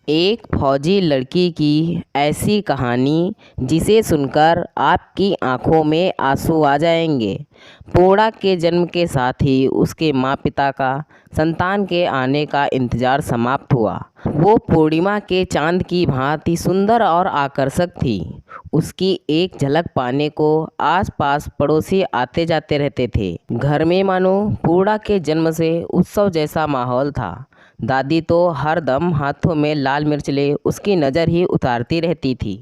एक फौजी लड़की की ऐसी कहानी जिसे सुनकर आपकी आंखों में आंसू आ जाएंगे। पूर्णा के जन्म के साथ ही उसके माँ पिता का संतान के आने का इंतज़ार समाप्त हुआ। वो पूर्णिमा के चांद की भांति सुंदर और आकर्षक थी। उसकी एक झलक पाने को आसपास पड़ोसी आते जाते रहते थे। घर में मानो पूर्णा के जन्म से उत्सव जैसा माहौल था। दादी तो हर दम हाथों में लाल मिर्च ले उसकी नज़र ही उतारती रहती थी।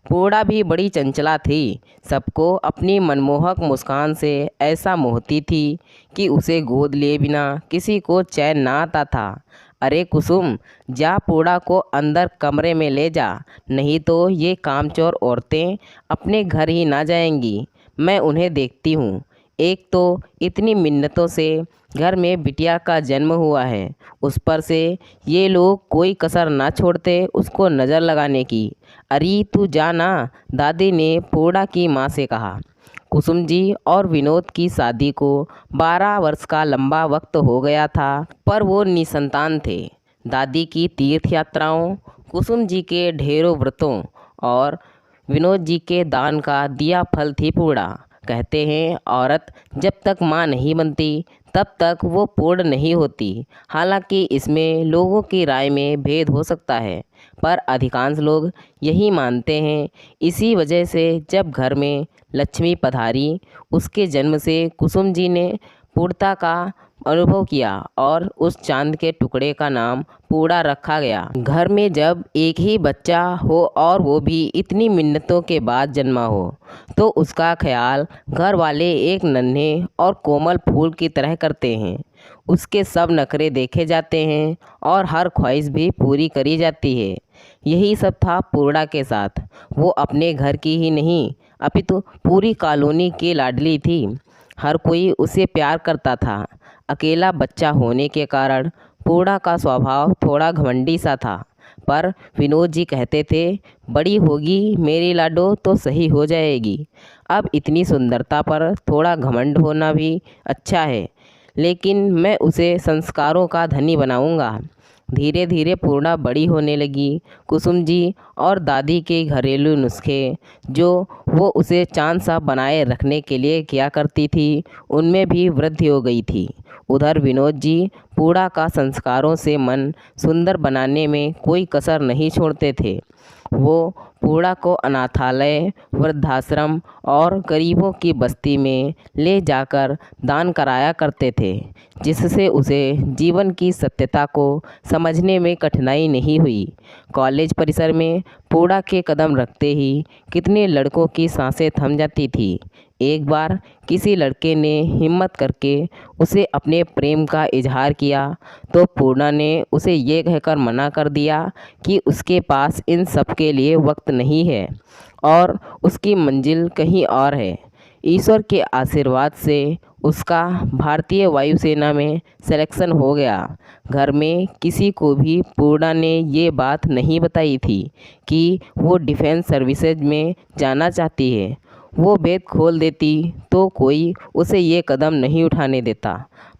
पूर्णा भी बड़ी चंचला थी। सबको अपनी मनमोहक मुस्कान से ऐसा मोहती थी कि उसे गोद लिए बिना किसी को चैन ना आता था। अरे कुसुम, जा पूर्णा को अंदर कमरे में ले जा, नहीं तो ये कामचोर औरतें अपने घर ही ना जाएंगी। मैं उन्हें देखती हूँ। एक तो इतनी मिन्नतों से घर में बिटिया का जन्म हुआ है, उस पर से ये लोग कोई कसर ना छोड़ते उसको नज़र लगाने की। अरे तू जा ना, दादी ने पूर्णा की माँ से कहा। कुसुम जी और विनोद की शादी को 12 वर्ष का लंबा वक्त हो गया था, पर वो निसंतान थे। दादी की तीर्थ यात्राओं, कुसुम जी के ढेरों व्रतों और विनोद जी के दान का दिया फल थी पूर्णा। कहते हैं औरत जब तक माँ नहीं बनती तब तक वो पूर्ण नहीं होती। हालांकि इसमें लोगों की राय में भेद हो सकता है, पर अधिकांश लोग यही मानते हैं। इसी वजह से जब घर में लक्ष्मी पधारी, उसके जन्म से कुसुम जी ने पूर्णता का अनुभव किया और उस चांद के टुकड़े का नाम पूर्णा रखा गया। घर में जब एक ही बच्चा हो और वो भी इतनी मिन्नतों के बाद जन्मा हो, तो उसका ख्याल घर वाले एक नन्हे और कोमल फूल की तरह करते हैं। उसके सब नखरे देखे जाते हैं और हर ख्वाहिश भी पूरी करी जाती है। यही सब था पूर्णा के साथ। वो अपने घर की ही नहीं अपितु पूरी कॉलोनी की लाडली थी। हर कोई उसे प्यार करता था। अकेला बच्चा होने के कारण पूर्णा का स्वभाव थोड़ा घमंडी सा था, पर विनोद जी कहते थे बड़ी होगी मेरी लाडो तो सही हो जाएगी। अब इतनी सुंदरता पर थोड़ा घमंड होना भी अच्छा है, लेकिन मैं उसे संस्कारों का धनी बनाऊंगा। धीरे धीरे पूर्णा बड़ी होने लगी। कुसुम जी और दादी के घरेलू नुस्खे जो वो उसे चांद सा बनाए रखने के लिए किया करती थी, उनमें भी वृद्धि हो गई थी। उधर विनोद जी पूर्णा का संस्कारों से मन सुंदर बनाने में कोई कसर नहीं छोड़ते थे। वो पूर्णा को अनाथालय, वृद्धाश्रम और गरीबों की बस्ती में ले जाकर दान कराया करते थे, जिससे उसे जीवन की सत्यता को समझने में कठिनाई नहीं हुई। कॉलेज परिसर में पूर्णा के कदम रखते ही कितने लड़कों की सांसें थम जाती थी। एक बार किसी लड़के ने हिम्मत करके उसे अपने प्रेम का इजहार किया, तो पूर्णा ने उसे ये कहकर मना कर दिया कि उसके पास इन सब के लिए वक्त नहीं है और उसकी मंजिल कहीं और है। ईश्वर के आशीर्वाद से उसका भारतीय वायुसेना में सिलेक्शन हो गया। घर में किसी को भी पूर्णा ने ये बात नहीं बताई थी कि वो डिफेंस सर्विसेज में जाना चाहती है। वो भेद खोल देती तो कोई उसे ये कदम नहीं उठाने देता,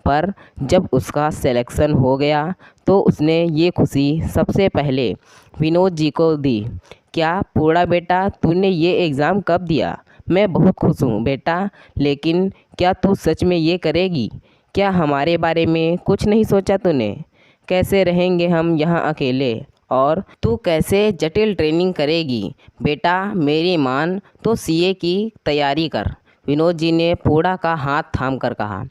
पर जब उसका सिलेक्शन हो गया तो उसने ये खुशी सबसे पहले विनोद जी को दी। क्या पूर्णा बेटा, तूने ये एग्ज़ाम कब दिया? मैं बहुत खुश हूँ बेटा, लेकिन क्या तू सच में ये करेगी? क्या हमारे बारे में कुछ नहीं सोचा तूने? कैसे रहेंगे हम यहाँ अकेले, और तू कैसे जटिल ट्रेनिंग करेगी? बेटा मेरी मान तो सीए की तैयारी कर। विनोद जी ने पूर्णा का हाथ थाम कर कहा।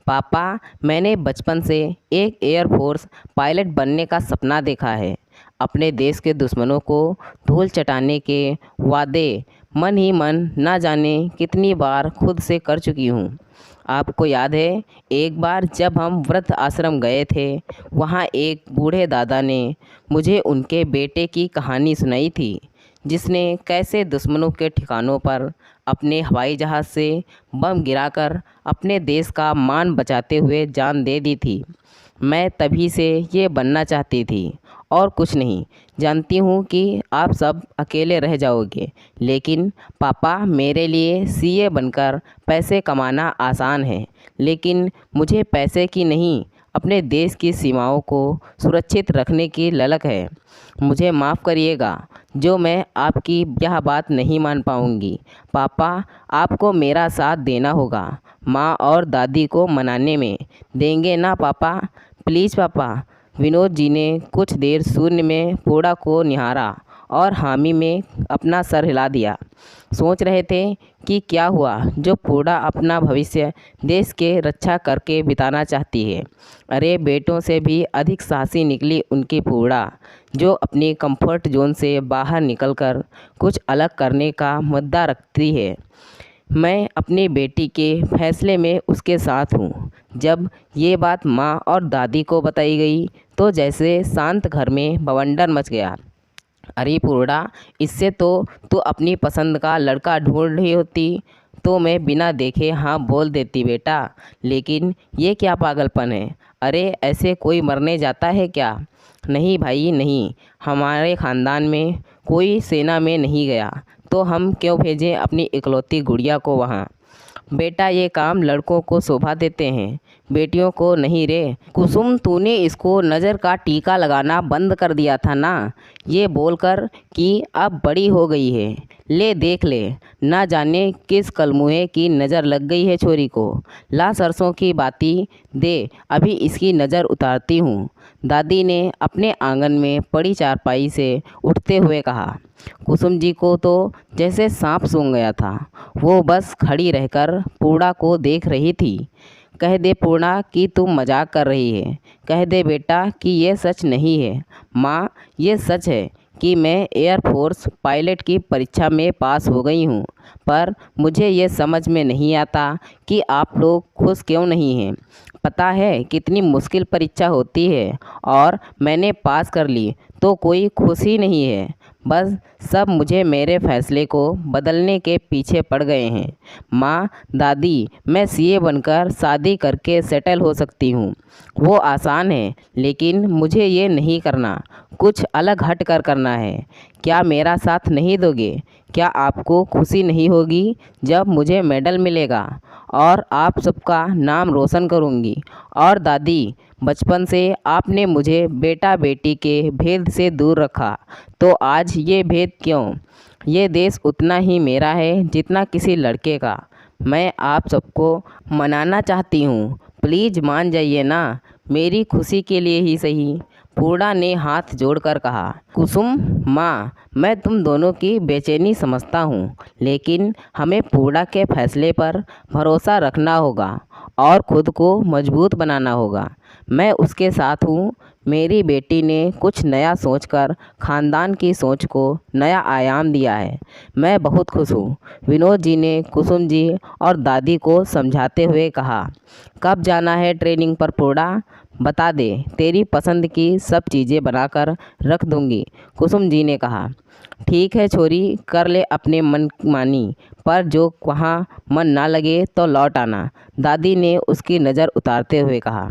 पापा, मैंने बचपन से एक एयरफोर्स पायलट बनने का सपना देखा है। अपने देश के दुश्मनों को धूल चटाने के वादे मन ही मन ना जाने कितनी बार खुद से कर चुकी हूँ। आपको याद है एक बार जब हम वृद्ध आश्रम गए थे, वहाँ एक बूढ़े दादा ने मुझे उनके बेटे की कहानी सुनाई थी, जिसने कैसे दुश्मनों के ठिकानों पर अपने हवाई जहाज़ से बम गिराकर अपने देश का मान बचाते हुए जान दे दी थी। मैं तभी से ये बनना चाहती थी और कुछ नहीं। जानती हूँ कि आप सब अकेले रह जाओगे, लेकिन पापा मेरे लिए सीए बनकर पैसे कमाना आसान है, लेकिन मुझे पैसे की नहीं अपने देश की सीमाओं को सुरक्षित रखने की ललक है। मुझे माफ़ करिएगा जो मैं आपकी यह बात नहीं मान पाऊंगी। पापा, आपको मेरा साथ देना होगा माँ और दादी को मनाने में। देंगे ना पापा? प्लीज़ पापा। विनोद जी ने कुछ देर शून्य में पोड़ा को निहारा और हामी में अपना सर हिला दिया। सोच रहे थे कि क्या हुआ जो पोड़ा अपना भविष्य देश के रक्षा करके बिताना चाहती है। अरे बेटों से भी अधिक साहसी निकली उनकी पोड़ा, जो अपनी कंफर्ट जोन से बाहर निकलकर कुछ अलग करने का मुद्दा रखती है। मैं अपनी बेटी के फैसले में उसके साथ हूँ। जब ये बात माँ और दादी को बताई गई तो जैसे शांत घर में बवंडर मच गया। अरे पूर्णा, इससे तो तू अपनी पसंद का लड़का ढूंढ रही होती तो मैं बिना देखे हाँ बोल देती बेटा, लेकिन ये क्या पागलपन है? अरे ऐसे कोई मरने जाता है क्या? नहीं भाई नहीं, हमारे ख़ानदान में कोई सेना में नहीं गया तो हम क्यों भेजें अपनी इकलौती गुड़िया को वहाँ? बेटा ये काम लड़कों को शोभा देते हैं, बेटियों को नहीं रे। कुसुम, तूने इसको नज़र का टीका लगाना बंद कर दिया था ना, ये बोलकर कि अब बड़ी हो गई है। ले देख ले, ना जाने किस कलमुहे की नज़र लग गई है छोरी को। ला सरसों की बाती दे, अभी इसकी नज़र उतारती हूँ। दादी ने अपने आंगन में पड़ी चारपाई से उठते हुए कहा। कुसुम जी को तो जैसे सांप सूंघ गया था। वो बस खड़ी रहकर पूर्णा को देख रही थी। कह दे पूर्णा कि तुम मजाक कर रही है। कह दे बेटा कि ये सच नहीं है। माँ, ये सच है कि मैं एयरफोर्स पायलट की परीक्षा में पास हो गई हूँ, पर मुझे ये समझ में नहीं आता कि आप लोग खुश क्यों नहीं हैं। पता है कितनी मुश्किल परीक्षा होती है और मैंने पास कर ली तो कोई खुश ही नहीं है। बस सब मुझे मेरे फैसले को बदलने के पीछे पड़ गए हैं। माँ, दादी, मैं सीए बनकर शादी करके सेटल हो सकती हूँ। वो आसान है, लेकिन मुझे ये नहीं करना, कुछ अलग हट कर करना है। क्या मेरा साथ नहीं दोगे? क्या आपको खुशी नहीं होगी जब मुझे मेडल मिलेगा और आप सबका नाम रोशन करूँगी? और दादी, बचपन से आपने मुझे बेटा बेटी के भेद से दूर रखा, तो आज ये भेद क्यों? ये देश उतना ही मेरा है जितना किसी लड़के का। मैं आप सबको मनाना चाहती हूँ, प्लीज़ मान जाइए ना, मेरी खुशी के लिए ही सही। पूर्णा ने हाथ जोड़कर कहा। कुसुम माँ, मैं तुम दोनों की बेचैनी समझता हूँ, लेकिन हमें पूर्णा के फैसले पर भरोसा रखना होगा और खुद को मजबूत बनाना होगा। मैं उसके साथ हूँ। मेरी बेटी ने कुछ नया सोचकर ख़ानदान की सोच को नया आयाम दिया है। मैं बहुत खुश हूँ। विनोद जी ने कुसुम जी और दादी को समझाते हुए कहा। कब जाना है ट्रेनिंग पर पूर्णा? बता दे, तेरी पसंद की सब चीज़ें बनाकर रख दूँगी। कुसुम जी ने कहा। ठीक है छोरी, कर ले अपने मन मानी, पर जो वहाँ मन ना लगे तो लौट आना। दादी ने उसकी नज़र उतारते हुए कहा।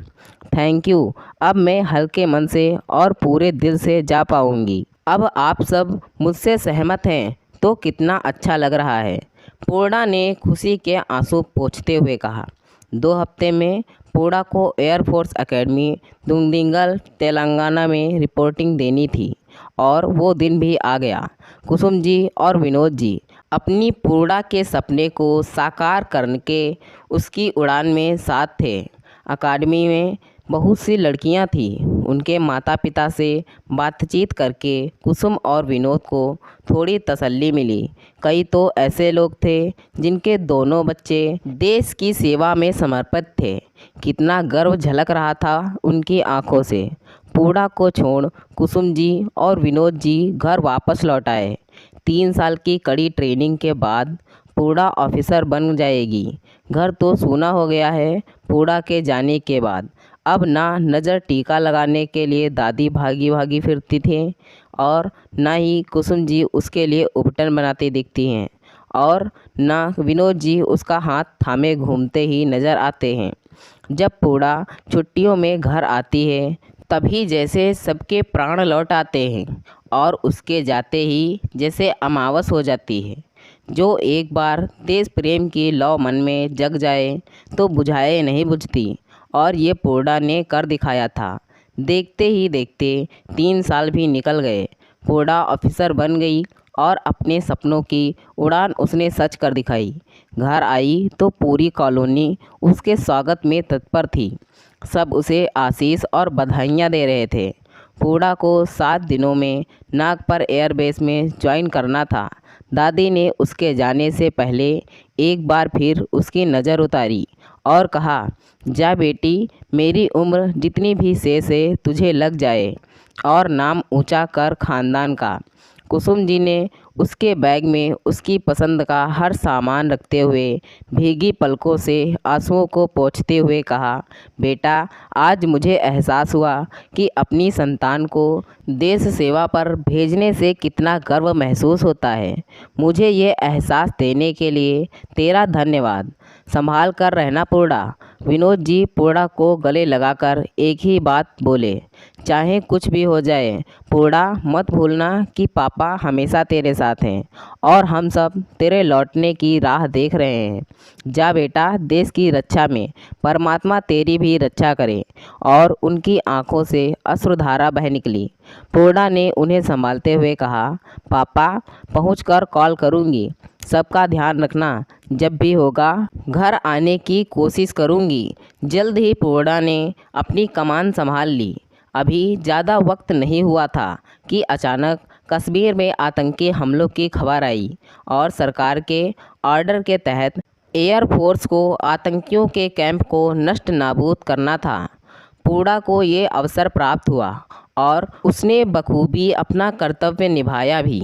थैंक यू, अब मैं हल्के मन से और पूरे दिल से जा पाऊँगी। अब आप सब मुझसे सहमत हैं तो कितना अच्छा लग रहा है। पूर्णा ने खुशी के आंसू पोंछते हुए कहा। 2 हफ्ते में पूर्णा को एयरफोर्स एकेडमी दुंडिगल तेलंगाना में रिपोर्टिंग देनी थी और वो दिन भी आ गया। कुसुम जी और विनोद जी अपनी पूर्णा के सपने को साकार करके उसकी उड़ान में साथ थे। अकादमी में बहुत सी लड़कियां थीं। उनके माता पिता से बातचीत करके कुसुम और विनोद को थोड़ी तसल्ली मिली। कई तो ऐसे लोग थे जिनके दोनों बच्चे देश की सेवा में समर्पित थे। कितना गर्व झलक रहा था उनकी आंखों से। पूर्णा को छोड़ कुसुम जी और विनोद जी घर वापस लौट आए। 3 साल की कड़ी ट्रेनिंग के बाद पूर्णा ऑफिसर बन जाएगी। घर तो सूना हो गया है पूर्णा के जाने के बाद। अब ना नज़र टीका लगाने के लिए दादी भागी भागी फिरती थी और ना ही कुसुम जी उसके लिए उपटन बनाती दिखती हैं और ना विनोद जी उसका हाथ थामे घूमते ही नज़र आते हैं। जब पूर्णा छुट्टियों में घर आती है तभी जैसे सबके प्राण लौट आते हैं और उसके जाते ही जैसे अमावस हो जाती है। जो एक बार देश प्रेम की लौ मन में जग जाए तो बुझाए नहीं बुझती और ये पूर्णा ने कर दिखाया था। देखते ही देखते 3 साल भी निकल गए। पूर्णा ऑफिसर बन गई और अपने सपनों की उड़ान उसने सच कर दिखाई। घर आई तो पूरी कॉलोनी उसके स्वागत में तत्पर थी। सब उसे आशीष और बधाइयाँ दे रहे थे। पूर्णा को 7 दिनों में नागपर एयरबेस में ज्वाइन करना था। दादी ने उसके जाने से पहले एक बार फिर उसकी नज़र उतारी और कहा, जा बेटी, मेरी उम्र जितनी भी शेष है तुझे लग जाए और नाम ऊंचा कर खानदान का। कुसुम जी ने उसके बैग में उसकी पसंद का हर सामान रखते हुए भीगी पलकों से आंसुओं को पोंछते हुए कहा, बेटा, आज मुझे एहसास हुआ कि अपनी संतान को देश सेवा पर भेजने से कितना गर्व महसूस होता है। मुझे ये एहसास देने के लिए तेरा धन्यवाद। संभाल कर रहना पूर्णा। विनोद जी पूर्णा को गले लगाकर एक ही बात बोले, चाहे कुछ भी हो जाए पूर्णा, मत भूलना कि पापा हमेशा तेरे साथ हैं और हम सब तेरे लौटने की राह देख रहे हैं। जा बेटा, देश की रक्षा में परमात्मा तेरी भी रक्षा करे। और उनकी आंखों से अश्रुधारा बह निकली। पूर्णा ने उन्हें संभालते हुए कहा, पापा, पहुंचकर कॉल करूंगी। सबका ध्यान रखना। जब भी होगा घर आने की कोशिश करूंगी। जल्द ही पूर्णा ने अपनी कमान संभाल ली। अभी ज़्यादा वक्त नहीं हुआ था कि अचानक कश्मीर में आतंकी हमलों की खबर आई और सरकार के ऑर्डर के तहत एयरफोर्स को आतंकियों के कैंप को नष्ट नाबूद करना था। पूर्णा को ये अवसर प्राप्त हुआ और उसने बखूबी अपना कर्तव्य निभाया भी।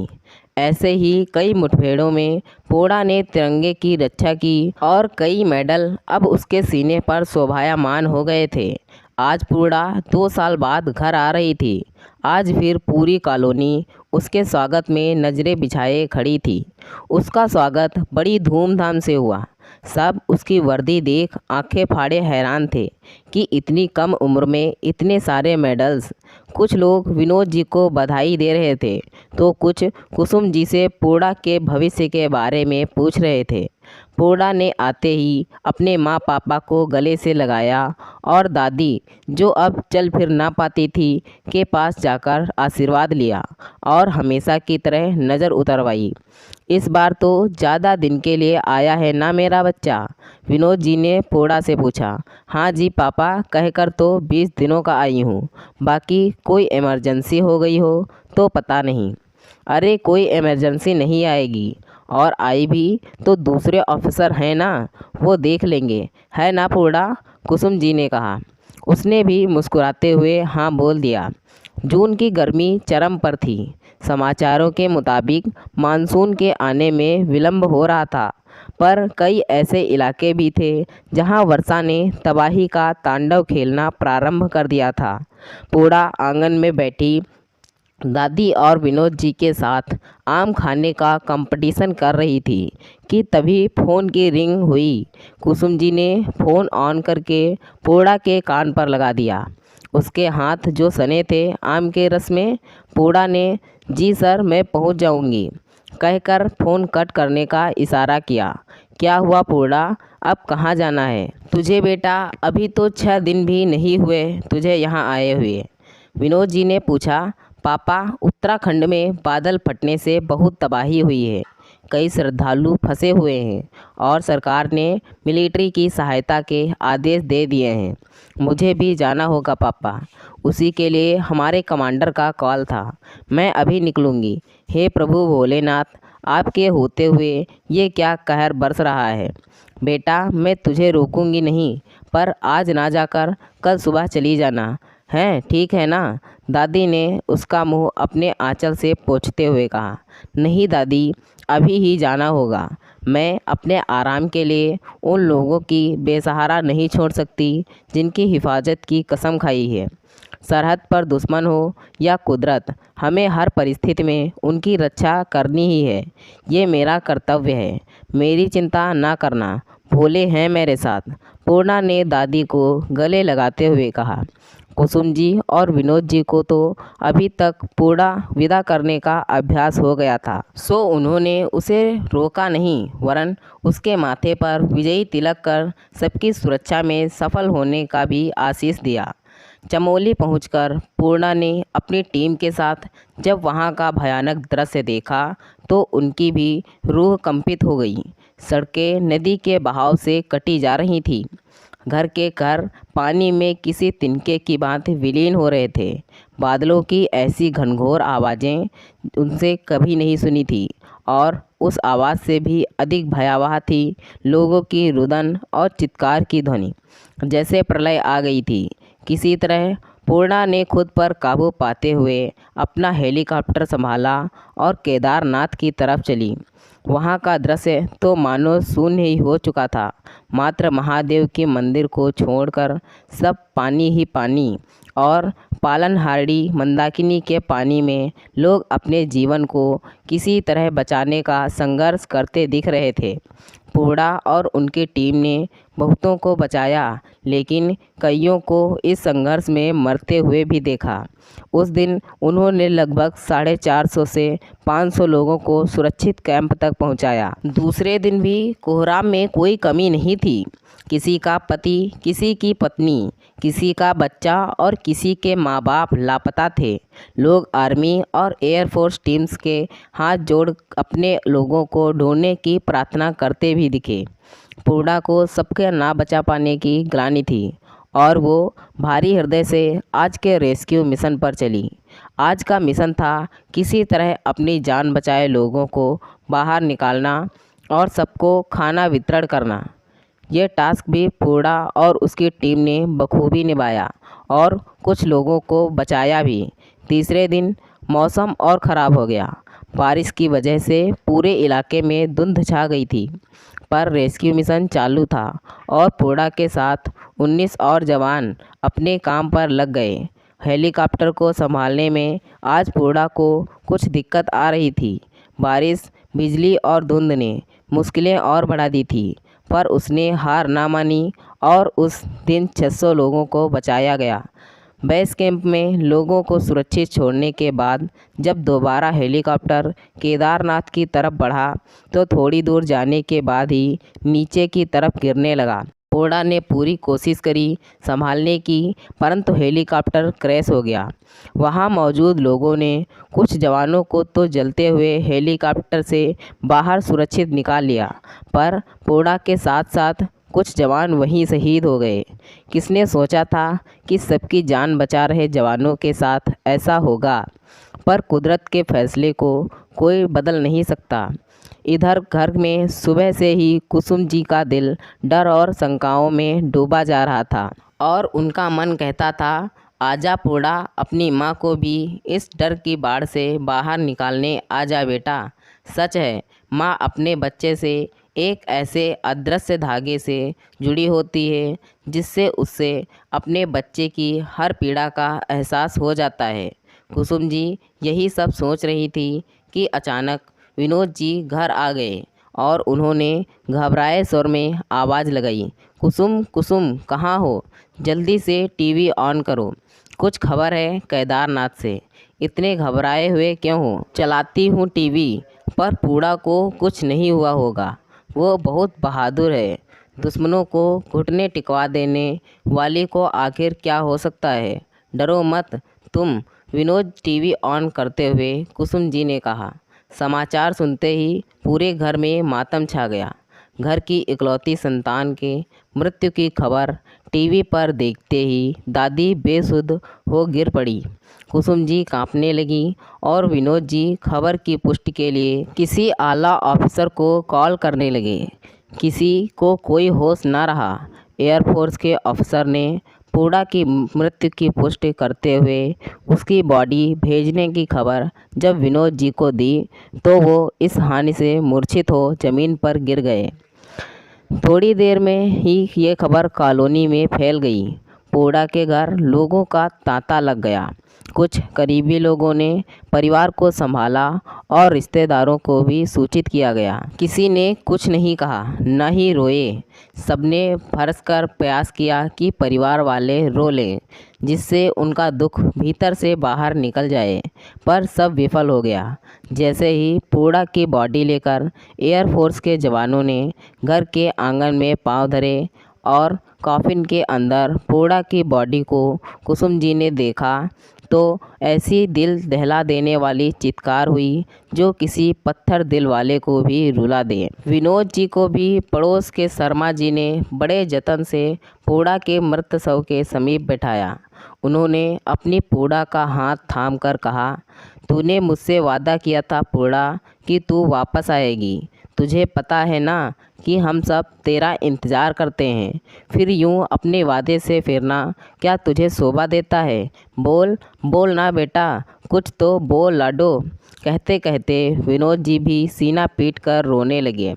ऐसे ही कई मुठभेड़ों में पूर्णा ने तिरंगे की रक्षा की और कई मेडल अब उसके सीने पर शोभायमान हो गए थे। आज पूर्णा 2 साल बाद घर आ रही थी। आज फिर पूरी कॉलोनी उसके स्वागत में नज़रें बिछाए खड़ी थी। उसका स्वागत बड़ी धूमधाम से हुआ। सब उसकी वर्दी देख आंखें फाड़े हैरान थे कि इतनी कम उम्र में इतने सारे मेडल्स। कुछ लोग विनोद जी को बधाई दे रहे थे तो कुछ कुसुम जी से पूर्णा के भविष्य के बारे में पूछ रहे थे। पूर्णा ने आते ही अपने माँ पापा को गले से लगाया और दादी, जो अब चल फिर ना पाती थी, के पास जाकर आशीर्वाद लिया और हमेशा की तरह नज़र उतरवाई। इस बार तो ज़्यादा दिन के लिए आया है ना मेरा बच्चा? विनोद जी ने पूर्णा से पूछा। हाँ जी पापा, कहकर तो 20 दिनों का आई हूँ। बाकी कोई इमरजेंसी हो गई हो तो पता नहीं। अरे कोई इमरजेंसी नहीं आएगी, और आई भी तो दूसरे ऑफिसर हैं ना, वो देख लेंगे, है ना पूर्णा? कुसुम जी ने कहा। उसने भी मुस्कुराते हुए हाँ बोल दिया। जून की गर्मी चरम पर थी। समाचारों के मुताबिक मानसून के आने में विलंब हो रहा था, पर कई ऐसे इलाके भी थे जहां वर्षा ने तबाही का तांडव खेलना प्रारंभ कर दिया था। पूर्णा आंगन में बैठी दादी और विनोद जी के साथ आम खाने का कंपटीशन कर रही थी कि तभी फ़ोन की रिंग हुई। कुसुम जी ने फ़ोन ऑन करके पूर्णा के कान पर लगा दिया। उसके हाथ जो सने थे आम के रस में। पूर्णा ने जी सर, मैं पहुंच जाऊंगी कहकर फ़ोन कट करने का इशारा किया। क्या हुआ पूर्णा, अब कहाँ जाना है तुझे बेटा? अभी तो 6 दिन भी नहीं हुए तुझे यहाँ आए हुए। विनोद जी ने पूछा। पापा, उत्तराखंड में बादल फटने से बहुत तबाही हुई है। कई श्रद्धालु फंसे हुए हैं और सरकार ने मिलिट्री की सहायता के आदेश दे दिए हैं। मुझे भी जाना होगा पापा। उसी के लिए हमारे कमांडर का कॉल था। मैं अभी निकलूँगी। हे प्रभु भोलेनाथ, आपके होते हुए ये क्या कहर बरस रहा है। बेटा, मैं तुझे रोकूंगी नहीं, पर आज ना जाकर कल सुबह चली जाना है, ठीक है ना? दादी ने उसका मुंह अपने आंचल से पोंछते हुए कहा। नहीं दादी, अभी ही जाना होगा। मैं अपने आराम के लिए उन लोगों की बेसहारा नहीं छोड़ सकती जिनकी हिफाजत की कसम खाई है। सरहद पर दुश्मन हो या कुदरत, हमें हर परिस्थिति में उनकी रक्षा करनी ही है। ये मेरा कर्तव्य है। मेरी चिंता ना करना, भोले हैं मेरे साथ। पूर्णा ने दादी को गले लगाते हुए कहा। कुसुम जी और विनोद जी को तो अभी तक पूरा विदा करने का अभ्यास हो गया था, सो उन्होंने उसे रोका नहीं, वरन उसके माथे पर विजयी तिलक कर सबकी सुरक्षा में सफल होने का भी आशीष दिया। चमोली पहुंचकर पूर्णा ने अपनी टीम के साथ जब वहां का भयानक दृश्य देखा तो उनकी भी रूह कंपित हो गई। सड़कें नदी के बहाव से कटी जा रही थी। घर के घर पानी में किसी तिनके की भांति विलीन हो रहे थे। बादलों की ऐसी घनघोर आवाज़ें उनसे कभी नहीं सुनी थी और उस आवाज़ से भी अधिक भयावह थी लोगों की रुदन और चित्कार की ध्वनि। जैसे प्रलय आ गई थी। किसी तरह पूर्णा ने खुद पर काबू पाते हुए अपना हेलीकॉप्टर संभाला और केदारनाथ की तरफ चली। वहाँ का दृश्य तो मानो शून्य ही हो चुका था। मात्र महादेव के मंदिर को छोड़कर सब पानी ही पानी और पालनहारी मंदाकिनी के पानी में लोग अपने जीवन को किसी तरह बचाने का संघर्ष करते दिख रहे थे। पूर्णा और उनकी टीम ने बहुतों को बचाया, लेकिन कईयों को इस संघर्ष में मरते हुए भी देखा। उस दिन उन्होंने लगभग 450 से 500 लोगों को सुरक्षित कैंप तक पहुंचाया। दूसरे दिन भी कोहराम में कोई कमी नहीं थी। किसी का पति, किसी की पत्नी, किसी का बच्चा और किसी के माँ बाप लापता थे। लोग आर्मी और एयरफोर्स टीम्स के हाथ जोड़ अपने लोगों को ढूंढने की प्रार्थना करते भी दिखे। पूर्णा को सबके ना बचा पाने की ग्लानि थी और वो भारी हृदय से आज के रेस्क्यू मिशन पर चली। आज का मिशन था किसी तरह अपनी जान बचाए लोगों को बाहर निकालना और सबको खाना वितरण करना। ये टास्क भी पूर्णा और उसकी टीम ने बखूबी निभाया और कुछ लोगों को बचाया भी। तीसरे दिन मौसम और ख़राब हो गया। बारिश की वजह से पूरे इलाके में धुंध छा गई थी, पर रेस्क्यू मिशन चालू था और पूर्णा के साथ 19 और जवान अपने काम पर लग गए। हेलीकॉप्टर को संभालने में आज पूर्णा को कुछ दिक्कत आ रही थी। बारिश, बिजली और धुंध ने मुश्किलें और बढ़ा दी थी, पर उसने हार ना मानी और उस दिन 600 लोगों को बचाया गया। बेस कैंप में लोगों को सुरक्षित छोड़ने के बाद जब दोबारा हेलीकॉप्टर केदारनाथ की तरफ बढ़ा तो थोड़ी दूर जाने के बाद ही नीचे की तरफ गिरने लगा। पूर्णा ने पूरी कोशिश करी संभालने की, परंतु हेलीकॉप्टर क्रैश हो गया। वहां मौजूद लोगों ने कुछ जवानों को तो जलते हुए हेलीकॉप्टर से बाहर सुरक्षित निकाल लिया, पर पूर्णा के साथ साथ कुछ जवान वहीं शहीद हो गए। किसने सोचा था कि सबकी जान बचा रहे जवानों के साथ ऐसा होगा, पर कुदरत के फैसले को कोई बदल नहीं सकता। इधर घर में सुबह से ही कुसुम जी का दिल डर और शंकाओं में डूबा जा रहा था और उनका मन कहता था, आजा पूर्णा, अपनी माँ को भी इस डर की बाढ़ से बाहर निकालने आजा बेटा। सच है, माँ अपने बच्चे से एक ऐसे अदृश्य धागे से जुड़ी होती है जिससे उससे अपने बच्चे की हर पीड़ा का एहसास हो जाता है। कुसुम जी यही सब सोच रही थी कि अचानक विनोद जी घर आ गए और उन्होंने घबराए स्वर में आवाज़ लगाई, कुसुम कुसुम कहाँ हो? जल्दी से टीवी ऑन करो, कुछ खबर है केदारनाथ से। इतने घबराए हुए क्यों हो? चलाती हूँ टीवी, पर पूर्णा को कुछ नहीं हुआ होगा। वो बहुत बहादुर है। दुश्मनों को घुटने टिकवा देने वाली को आखिर क्या हो सकता है? डरो मत तुम, विनोद टीवी ऑन करते हुए कुसुम जी ने कहा। समाचार सुनते ही पूरे घर में मातम छा गया। घर की इकलौती संतान के मृत्यु की खबर टीवी पर देखते ही दादी बेसुध हो गिर पड़ी। कुसुम जी कांपने लगी और विनोद जी खबर की पुष्टि के लिए किसी आला ऑफिसर को कॉल करने लगे। किसी को कोई होश ना रहा। एयरफोर्स के ऑफिसर ने पूर्णा की मृत्यु की पुष्टि करते हुए उसकी बॉडी भेजने की खबर जब विनोद जी को दी तो वो इस हानि से मूर्छित हो जमीन पर गिर गए। थोड़ी देर में ही ये खबर कॉलोनी में फैल गई। पूर्णा के घर लोगों का तांता लग गया। कुछ करीबी लोगों ने परिवार को संभाला और रिश्तेदारों को भी सूचित किया गया। किसी ने कुछ नहीं कहा, न ही रोए। सबने फर्ज कर प्रयास किया कि परिवार वाले रो लें, जिससे उनका दुख भीतर से बाहर निकल जाए, पर सब विफल हो गया। जैसे ही पूड़ा की बॉडी लेकर एयरफोर्स के जवानों ने घर के आंगन में पांव धरे और कॉफिन के अंदर पूड़ा की बॉडी को कुसुम जी ने देखा, तो ऐसी दिल दहला देने वाली चित्कार हुई जो किसी पत्थर दिल वाले को भी रुला दे। विनोद जी को भी पड़ोस के शर्मा जी ने बड़े जतन से पूड़ा के मृत शव के समीप बैठाया। उन्होंने अपनी पूड़ा का हाथ थाम कर कहा, तूने मुझसे वादा किया था पूड़ा कि तू वापस आएगी। तुझे पता है ना कि हम सब तेरा इंतज़ार करते हैं। फिर यूं अपने वादे से फिरना क्या तुझे शोभा देता है? बोल बोल ना बेटा, कुछ तो बोल लाडो। कहते कहते विनोद जी भी सीना पीट कर रोने लगे।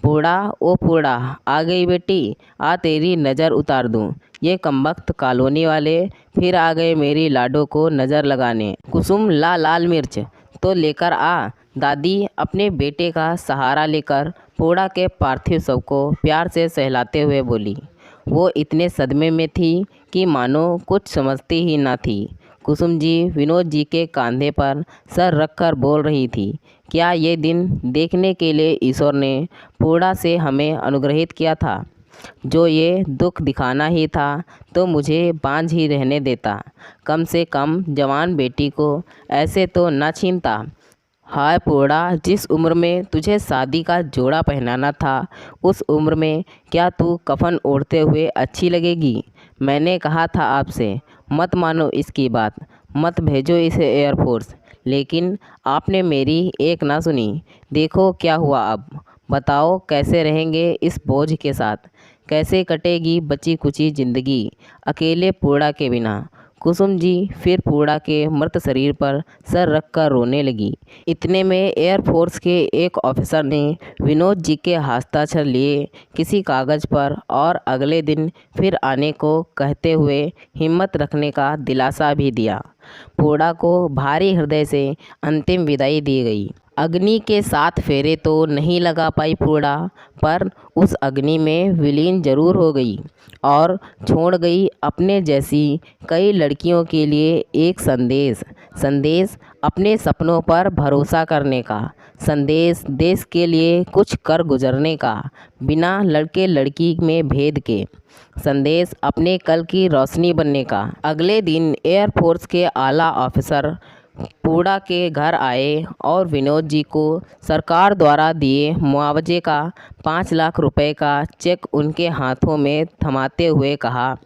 पूड़ा ओ पूड़ा, आ गई बेटी, आ तेरी नज़र उतार दूं। ये कमबख्त कॉलोनी वाले फिर आ गए मेरी लाडो को नज़र लगाने। कुसुम ला लाल मिर्च तो लेकर आ। दादी अपने बेटे का सहारा लेकर पूड़ा के पार्थिव शव को प्यार से सहलाते हुए बोली। वो इतने सदमे में थी कि मानो कुछ समझती ही ना थी। कुसुम जी विनोद जी के कंधे पर सर रखकर बोल रही थी, क्या ये दिन देखने के लिए ईश्वर ने पूड़ा से हमें अनुग्रहित किया था? जो ये दुख दिखाना ही था तो मुझे बांझ ही रहने देता। कम से कम जवान बेटी को ऐसे तो न छीनता। हाय पूड़ा, जिस उम्र में तुझे शादी का जोड़ा पहनाना था, उस उम्र में क्या तू कफन ओढ़ते हुए अच्छी लगेगी? मैंने कहा था आपसे, मत मानो इसकी बात, मत भेजो इसे एयरफोर्स, लेकिन आपने मेरी एक ना सुनी। देखो क्या हुआ अब। बताओ कैसे रहेंगे इस बोझ के साथ? कैसे कटेगी बची कुची ज़िंदगी अकेले पूड़ा के बिना? कुसुम जी फिर पूड़ा के मृत शरीर पर सर रखकर रोने लगी। इतने में एयरफोर्स के एक ऑफिसर ने विनोद जी के हस्ताक्षर लिए किसी कागज़ पर और अगले दिन फिर आने को कहते हुए हिम्मत रखने का दिलासा भी दिया। पूड़ा को भारी हृदय से अंतिम विदाई दी गई। अग्नि के 7 फेरे तो नहीं लगा पाई पूड़ा, पर उस अग्नि में विलीन जरूर हो गई और छोड़ गई अपने जैसी कई लड़कियों के लिए एक संदेश अपने सपनों पर भरोसा करने का, संदेश देश के लिए कुछ कर गुजरने का, बिना लड़के लड़की में भेद के, संदेश अपने कल की रोशनी बनने का। अगले दिन एयरफोर्स के आला ऑफिसर पूड़ा के घर आए और विनोद जी को सरकार द्वारा दिए मुआवजे का 5 लाख रुपए का चेक उनके हाथों में थमाते हुए कहा,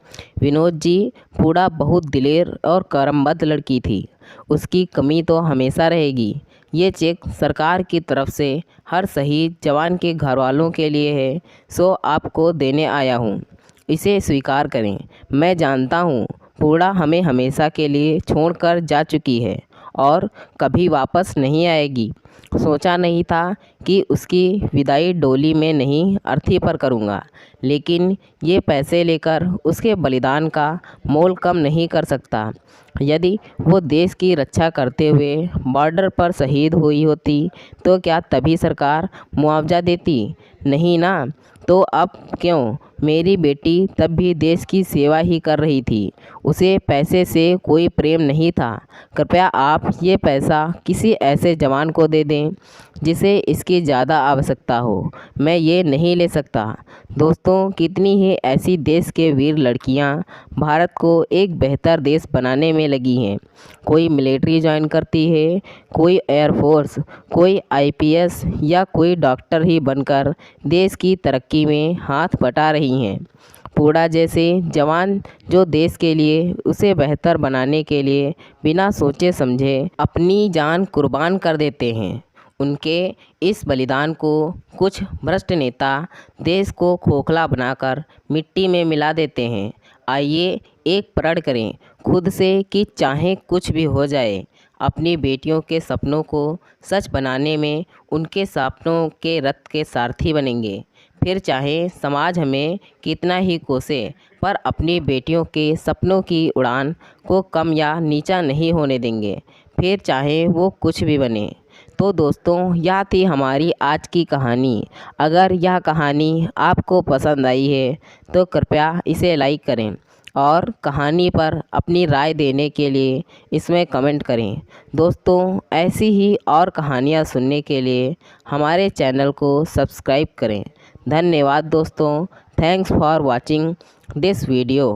विनोद जी, पूड़ा बहुत दिलेर और कर्मबद्ध लड़की थी, उसकी कमी तो हमेशा रहेगी। ये चेक सरकार की तरफ से हर शहीद जवान के घर वालों के लिए है, सो आपको देने आया हूँ, इसे स्वीकार करें। मैं जानता हूँ पूड़ा हमें हमेशा के लिए छोड़कर जा चुकी है और कभी वापस नहीं आएगी। सोचा नहीं था कि उसकी विदाई डोली में नहीं अर्थी पर करूँगा, लेकिन ये पैसे लेकर उसके बलिदान का मोल कम नहीं कर सकता। यदि वो देश की रक्षा करते हुए बॉर्डर पर शहीद हुई होती तो क्या तभी सरकार मुआवजा देती? नहीं ना। तो अब क्यों? मेरी बेटी तब भी देश की सेवा ही कर रही थी, उसे पैसे से कोई प्रेम नहीं था। कृपया आप ये पैसा किसी ऐसे जवान को दे दें जिसे इसकी ज़्यादा आवश्यकता हो, मैं ये नहीं ले सकता। दोस्तों, कितनी ही ऐसी देश के वीर लड़कियां भारत को एक बेहतर देश बनाने में लगी हैं। कोई मिलिट्री ज्वाइन करती है, कोई एयरफोर्स, कोई आईपीएस या कोई डॉक्टर ही बनकर देश की तरक्की में हाथ बटा रही हैं। पूड़ा जैसे जवान जो देश के लिए, उसे बेहतर बनाने के लिए बिना सोचे समझे अपनी जान कुर्बान कर देते हैं। उनके इस बलिदान को कुछ भ्रष्ट नेता देश को खोखला बनाकर मिट्टी में मिला देते हैं। आइए एक प्रण करें खुद से कि चाहे कुछ भी हो जाए, अपनी बेटियों के सपनों को सच बनाने में उनके सपनों के रथ के सारथी बनेंगे। फिर चाहे समाज हमें कितना ही कोसे, पर अपनी बेटियों के सपनों की उड़ान को कम या नीचा नहीं होने देंगे, फिर चाहे वो कुछ भी बने। तो दोस्तों, यह थी हमारी आज की कहानी। अगर यह कहानी आपको पसंद आई है तो कृपया इसे लाइक करें और कहानी पर अपनी राय देने के लिए इसमें कमेंट करें। दोस्तों, ऐसी ही और कहानियाँ सुनने के लिए हमारे चैनल को सब्सक्राइब करें। धन्यवाद दोस्तों। Thanks for watching this video.